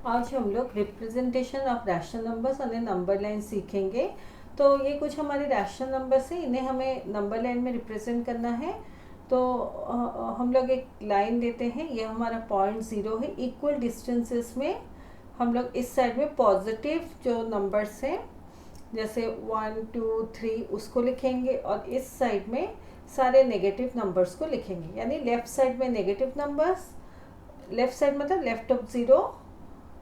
आज हम लोग रिप्रेजेंटेशन ऑफ रैशनल नंबर्स और नंबर लाइन सीखेंगे। तो ये कुछ हमारे रैशनल नंबर्स हैं, इन्हें हमें नंबर लाइन में रिप्रेजेंट करना है। तो हम लोग एक लाइन देते हैं, ये हमारा 0.0 है। इक्वल डिस्टेंसेस में हम लोग इस साइड में पॉजिटिव जो नंबर्स हैं जैसे 1 2 3 उसको लिखेंगे, और इस साइड में सारे नेगेटिव नंबर्स को लिखेंगे। यानी लेफ़्ट साइड में नेगेटिव नंबर्स, लेफ़्ट साइड मतलब left of zero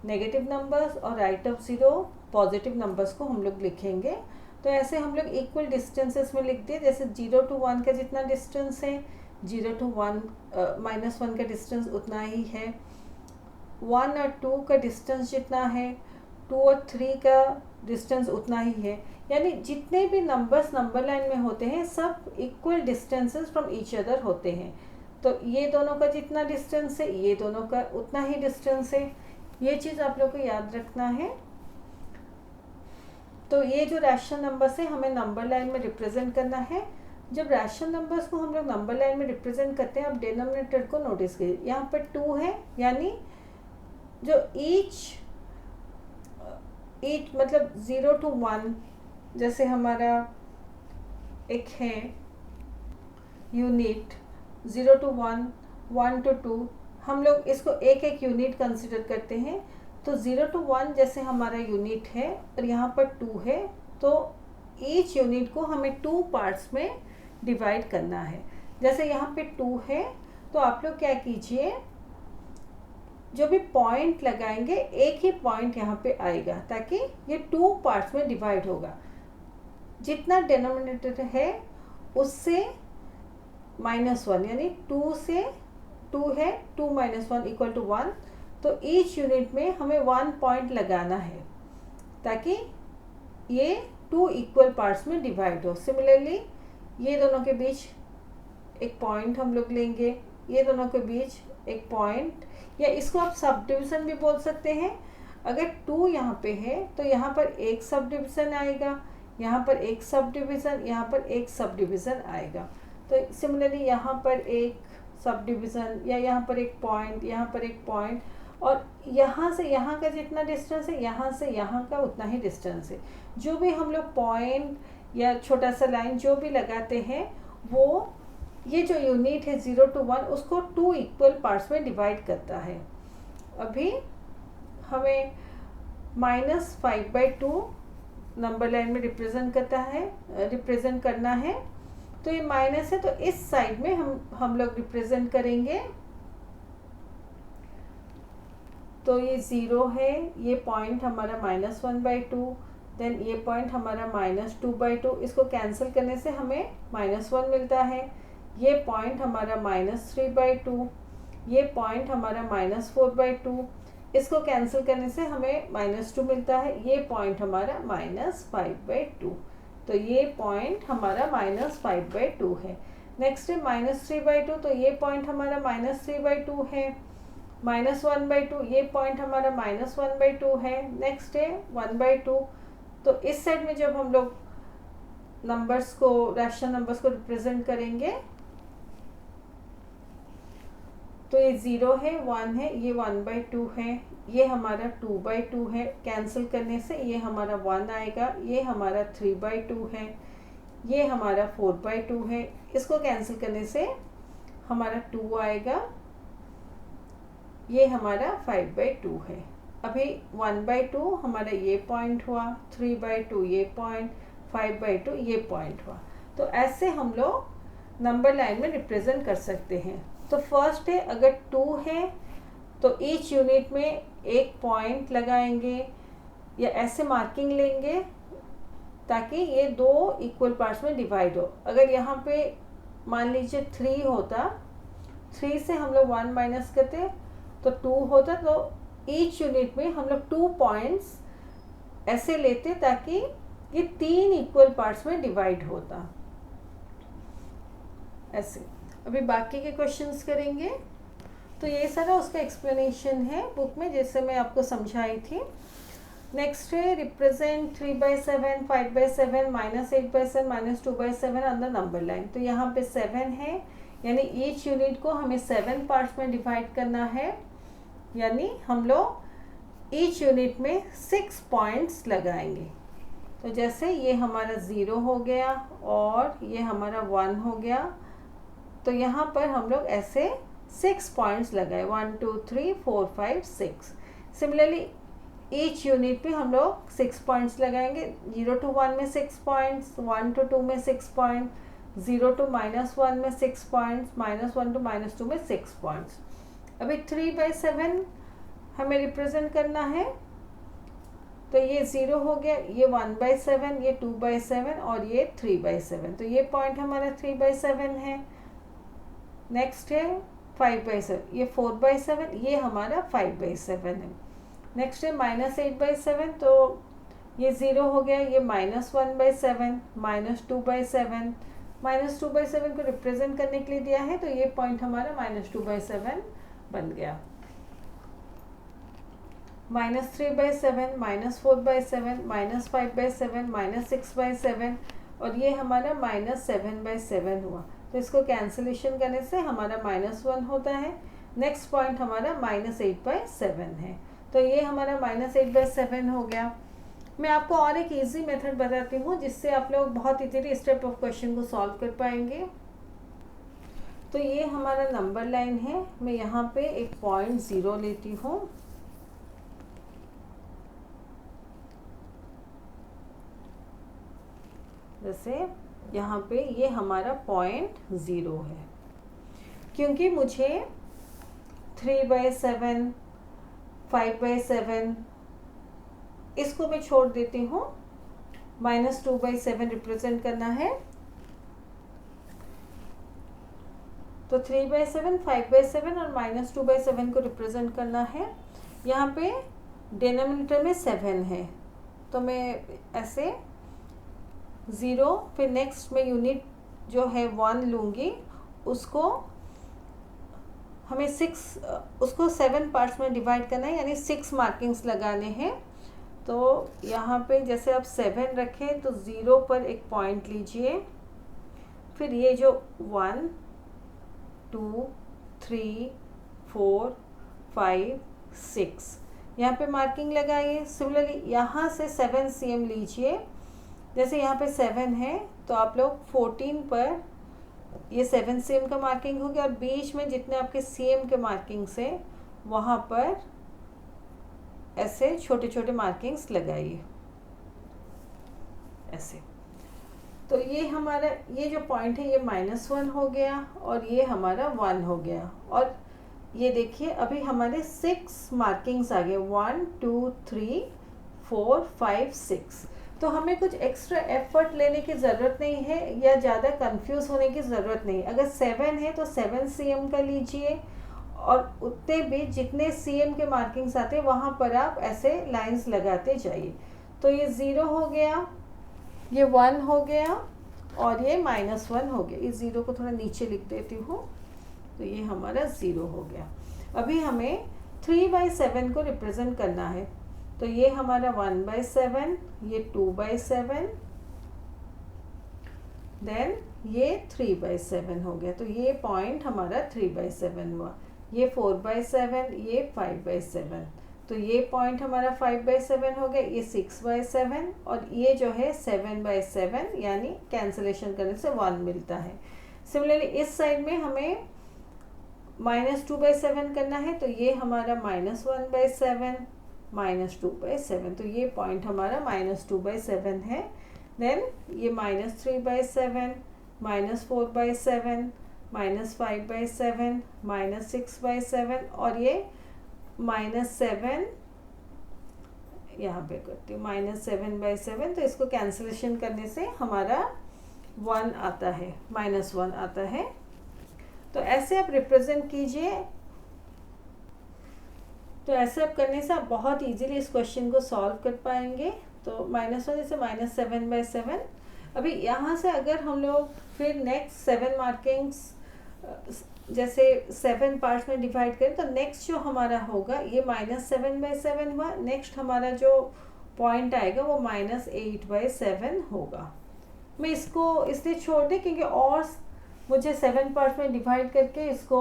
negative numbers और right of zero positive numbers को हम लोग लिखेंगे। तो ऐसे हम लोग इक्वल डिस्टेंसेस में लिख दिए। जैसे 0 to 1 का जितना डिस्टेंस है, 0 to 1 -1 का डिस्टेंस उतना ही है। 1 और 2 का डिस्टेंस जितना है, 2 और 3 का डिस्टेंस उतना ही है। यानी जितने भी नंबर्स नंबर लाइन में होते हैं सब equal distances from each other होते हैं। तो ये दोनों का जितना डिस्टेंस है, ये दोनों का उतना ही डिस्टेंस है। ये चीज़ आप लोग को याद रखना है। तो ये जो रैशनल नंबर्स है हमें नंबर लाइन में रिप्रेजेंट करना है। जब रैशनल नंबर्स को हम लोग नंबर लाइन में रिप्रेजेंट करते हैं, आप डिनोमिनेटर को नोटिस कीजिए, यहाँ पर 2 है। यानी जो ईच मतलब 0 to 1, जैसे हमारा एक है यूनिट 0 to 1, 1 to 2, हम लोग इसको एक एक यूनिट कंसिडर करते हैं। तो 0 to 1 जैसे हमारा यूनिट है और यहाँ पर 2 है, तो ईच यूनिट को हमें 2 पार्ट्स में डिवाइड करना है। जैसे यहाँ पे 2 है, तो आप लोग क्या कीजिए, जो भी पॉइंट लगाएंगे एक ही पॉइंट यहाँ पे आएगा, ताकि ये 2 पार्ट्स में डिवाइड होगा। जितना डिनोमिनेटर है उससे -1, यानी 2 से 2 है, 2 - 1 = 1। तो ईच यूनिट में हमें 1 पॉइंट लगाना है, ताकि ये 2 इक्वल पार्ट्स में डिवाइड हो। सिमिलरली ये दोनों के बीच एक पॉइंट हम लोग लेंगे, ये दोनों के बीच एक पॉइंट, या इसको आप सब डिविज़न भी बोल सकते हैं। अगर 2 यहाँ पे है तो यहाँ पर एक सब डिविज़न आएगा, यहाँ पर एक सब डिविज़न, यहाँ पर एक सब डिविज़न आएगा। तो सिमिलरली यहाँ पर एक सब डिविज़न, या यहाँ पर एक पॉइंट, यहाँ पर एक पॉइंट, और यहाँ से यहाँ का जितना डिस्टेंस है, यहाँ से यहाँ का उतना ही डिस्टेंस है। जो भी हम लोग पॉइंट या छोटा सा लाइन जो भी लगाते हैं, वो ये जो यूनिट है 0 to 1 उसको 2 इक्वल पार्ट्स में डिवाइड करता है। अभी हमें -5/2 नंबर लाइन में रिप्रेजेंट करना है। तो ये माइनस है, तो इस साइड में हम लोग रिप्रेजेंट करेंगे। तो ये 0 है, ये पॉइंट हमारा -1/2, देन ये पॉइंट हमारा -2/2। इसको कैंसिल करने से हमें -1 मिलता है। ये पॉइंट हमारा -3/2, ये पॉइंट हमारा -4/2। इसको कैंसिल करने से हमें -2 मिलता है। ये पॉइंट हमारा -5/2। तो ये पॉइंट हमारा -5/2 है। नेक्स्ट है -3/2, तो ये पॉइंट हमारा -3/2 है। -1/2, ये पॉइंट हमारा -1/2 है। नेक्स्ट है 1/2। तो इस साइड में जब हम लोग नंबर्स को, रैशनल नंबर्स को रिप्रेजेंट करेंगे, तो ये 0 है, 1 है, ये 1/2 है, ये हमारा 2/2 है। कैंसिल करने से ये हमारा 1 आएगा, ये हमारा 3/2 है, ये हमारा 4/2 है। इसको कैंसिल करने से हमारा 2 आएगा, ये हमारा 5/2 है। अभी 1/2 हमारा ये पॉइंट हुआ, 3/2 ये पॉइंट, 5/2 ये पॉइंट हुआ। तो ऐसे हम लोग नंबर लाइन में रिप्रेजेंट कर सकते हैं। तो फर्स्ट है, अगर 2 है तो ईच यूनिट में एक पॉइंट लगाएंगे या ऐसे मार्किंग लेंगे, ताकि ये 2 इक्वल पार्ट्स में डिवाइड हो। अगर यहाँ पे मान लीजिए 3 होता, 3 से हम लोग 1 माइनस करते तो 2 होता, तो ईच यूनिट में हम लोग 2 पॉइंट्स ऐसे लेते, ताकि ये 3 इक्वल पार्ट्स में डिवाइड होता ऐसे। अभी बाकी के क्वेश्चंस करेंगे। तो ये सारा उसका एक्सप्लेनेशन है बुक में, जैसे मैं आपको समझाई थी। नेक्स्ट है represent 3/7, 5/7, -8/7, -2/7 on the number line. तो यहाँ पे 7 है, यानी ईच यूनिट को हमें 7 पार्ट्स में डिवाइड करना है। यानी हम लोग ईच यूनिट में 6 पॉइंट्स लगाएंगे। तो जैसे ये हमारा 0 हो गया और ये हमारा 1 हो गया, तो यहाँ पर हम लोग ऐसे 6 पॉइंट्स लगाए, 1 2 3 4 5 6। सिमिलरली ईच यूनिट पे हम लोग 6 पॉइंट्स लगाएंगे। 0 to 1 में 6 पॉइंट्स, 1 to 2 में 6 पॉइंट, 0 to -1 में 6 पॉइंट्स, -1 to -2 में 6 पॉइंट्स। अभी 3/7 हमें रिप्रेजेंट करना है, तो ये 0 हो गया, ये 1/7, ये 2/7 और ये 3/7। तो ये पॉइंट हमारा 3/7 है। नेक्स्ट है 5/7, ये 4/7, ये हमारा 5/7 है। नेक्स्ट है -8/7, तो ये 0 हो गया, ये -1/7, -2/7, -2/7 को रिप्रेजेंट करने के लिए दिया है, तो ये पॉइंट हमारा -2/7 बन गया। -3/7, -4/7, -5/7, -6/7 और ये हमारा -7/7 हुआ। तो इसको कैंसिलेशन करने से हमारा -1 होता है। नेक्स्ट पॉइंट हमारा -8/7 है, तो ये हमारा -8/7 हो गया। मैं आपको और एक इजी मेथड बताती हूँ जिससे आप लोग बहुत इजीली इस टाइप ऑफ क्वेश्चन को सॉल्व कर पाएंगे। तो ये हमारा नंबर लाइन है, मैं यहाँ पे एक पॉइंट 0 लेती हूँ, जैसे यहाँ पे ये हमारा पॉइंट 0 है। क्योंकि मुझे 3/7, 5/7 इसको मैं छोड़ देती हूँ, -2/7 रिप्रेजेंट करना है। तो 3/7, 5/7 और -2/7 को रिप्रेजेंट करना है। यहाँ पे डिनोमिनेटर में 7 है, तो मैं ऐसे 0, फिर नेक्स्ट में यूनिट जो है 1 लूँगी, उसको हमें 7 पार्ट्स में डिवाइड करना है, यानी 6 मार्किंग्स लगाने हैं। तो यहाँ पे जैसे आप 7 रखें तो 0 पर एक पॉइंट लीजिए, फिर ये जो 1 2 3 4 5 6 यहाँ पे मार्किंग लगाइए। सिमिलरली यहाँ से 7 cm लीजिए, जैसे यहाँ पे 7 है तो आप लोग 14 पर ये 7 cm का मार्किंग हो गया, और बीच में जितने आपके cm के मार्किंग्स है वहाँ पर ऐसे छोटे छोटे मार्किंग्स लगाइए ऐसे। तो ये हमारा ये जो पॉइंट है ये -1 हो गया और ये हमारा 1 हो गया। और ये देखिए अभी हमारे 6 मार्किंग्स आ गए, 1 2 3 4 5 6। तो हमें कुछ एक्स्ट्रा एफर्ट लेने की ज़रूरत नहीं है या ज़्यादा कंफ्यूज होने की ज़रूरत नहीं। अगर 7 है तो 7 cm का लीजिए, और उतने भी जितने cm के मार्किंग्स आते हैं वहाँ पर आप ऐसे लाइंस लगाते जाइए। तो ये 0 हो गया, ये 1 हो गया और ये -1 हो गया। इस 0 को थोड़ा नीचे लिख देती हूँ, तो ये हमारा 0 हो गया। अभी हमें 3/7 को रिप्रेजेंट करना है, तो ये हमारा 1/7, ये 2/7, देन ये 3/7 हो गया। तो ये पॉइंट हमारा 3/7 हुआ। ये 4/7, ये 5/7, तो ये पॉइंट हमारा 5/7 हो गया। ये 6/7 और ये जो है 7/7, यानी कैंसिलेशन करने से 1 मिलता है। सिमिलरली इस साइड में हमें -2/7 करना है, तो ये हमारा -1/7, -2/7, तो ये पॉइंट हमारा -2/7 है। देन ये -3/7, -4/7, -5/7, -6/7 और ये -7 यहाँ पे करती हूँ, -7/7। तो इसको कैंसिलेशन करने से हमारा 1 आता है, -1 आता है। तो ऐसे आप रिप्रेजेंट कीजिए। तो ऐसे आप करने से आप बहुत इजीली इस क्वेश्चन को सॉल्व कर पाएंगे। तो -1 जैसे -7/7। अभी यहाँ से अगर हम लोग फिर नेक्स्ट 7 मार्किंग्स जैसे 7 पार्ट्स में डिवाइड करें, तो नेक्स्ट जो हमारा होगा ये -7/7 हुआ। नेक्स्ट हमारा जो पॉइंट आएगा वो -8/7 होगा। मैं इसको इसलिए छोड़ दें क्योंकि और मुझे 7 पार्ट में डिवाइड करके इसको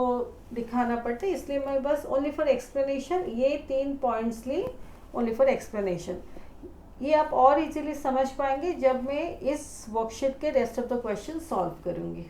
दिखाना पड़ता है, इसलिए मैं बस ओनली फॉर एक्सप्लेनेशन ये 3 पॉइंट्स ली ओनली फॉर एक्सप्लेनेशन। ये आप और इजीली समझ पाएंगे जब मैं इस वर्कशीट के rest of the question solve करूँगी।